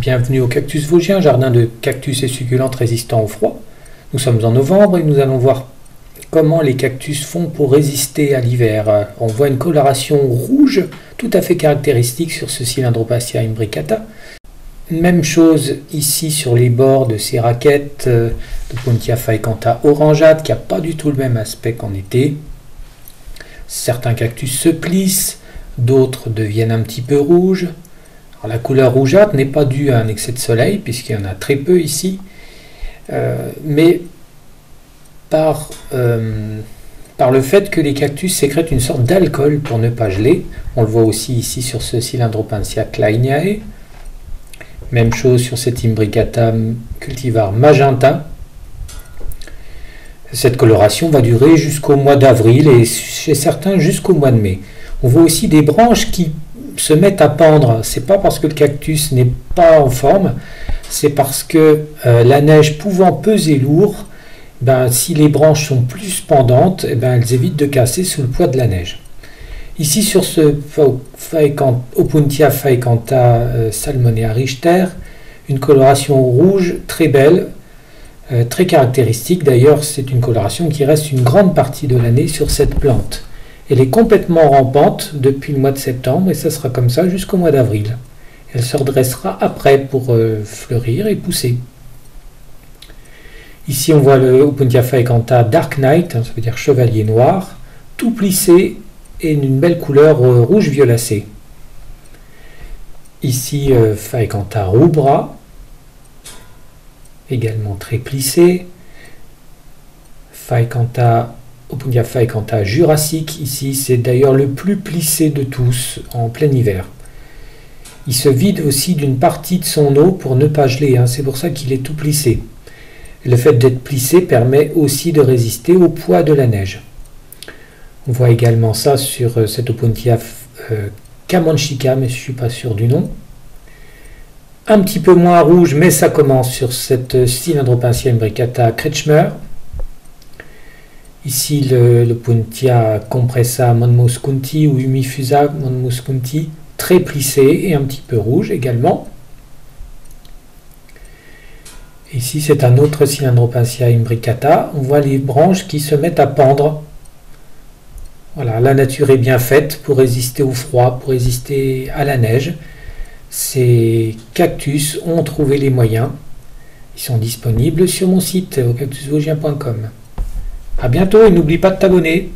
Bienvenue au Cactus Vosgien, jardin de cactus et succulentes résistants au froid. Nous sommes en novembre et nous allons voir comment les cactus font pour résister à l'hiver. On voit une coloration rouge tout à fait caractéristique sur ce Cylindropacia imbricata. Même chose ici sur les bords de ces raquettes de Opuntia faecanta orangeate qui n'a pas du tout le même aspect qu'en été. Certains cactus se plissent, d'autres deviennent un petit peu rouges. Alors, la couleur rougeâtre n'est pas due à un excès de soleil, puisqu'il y en a très peu ici, mais par le fait que les cactus sécrètent une sorte d'alcool pour ne pas geler. On le voit aussi ici sur ce Cylindropacia kleiniae. Même chose sur cet imbricata cultivar magenta. Cette coloration va durer jusqu'au mois d'avril et chez certains jusqu'au mois de mai. On voit aussi des branches qui se mettent à pendre. C'est pas parce que le cactus n'est pas en forme, c'est parce que la neige pouvant peser lourd, si les branches sont plus pendantes, elles évitent de casser sous le poids de la neige. Ici sur ce Opuntia faecanta salmonea Richter, une coloration rouge très belle, très caractéristique. D'ailleurs, c'est une coloration qui reste une grande partie de l'année sur cette plante. Elle est complètement rampante depuis le mois de septembre et ça sera comme ça jusqu'au mois d'avril. Elle se redressera après pour fleurir et pousser. Ici, on voit le Opuntia faecanta Dark Knight, ça veut dire chevalier noir, tout plissé et une belle couleur rouge violacé. Ici, faecanta rubra, également très plissé. Opuntia faecanta jurassique, ici c'est d'ailleurs le plus plissé de tous en plein hiver. Il se vide aussi d'une partie de son eau pour ne pas geler, c'est pour ça qu'il est tout plissé. Le fait d'être plissé permet aussi de résister au poids de la neige. On voit également ça sur cette Opuntia camanchica, mais je ne suis pas sûr du nom. Un petit peu moins rouge, mais ça commence sur cette Cylindropacia imbricata Kretschmer. Ici, le Opuntia compressa monmuscunti ou humifusa monmuscunti, très plissé et un petit peu rouge également. Ici, c'est un autre Cylindropacia imbricata. On voit les branches qui se mettent à pendre. Voilà, la nature est bien faite pour résister au froid, pour résister à la neige. Ces cactus ont trouvé les moyens. Ils sont disponibles sur mon site, aucactusvosgien.com. A bientôt et n'oublie pas de t'abonner.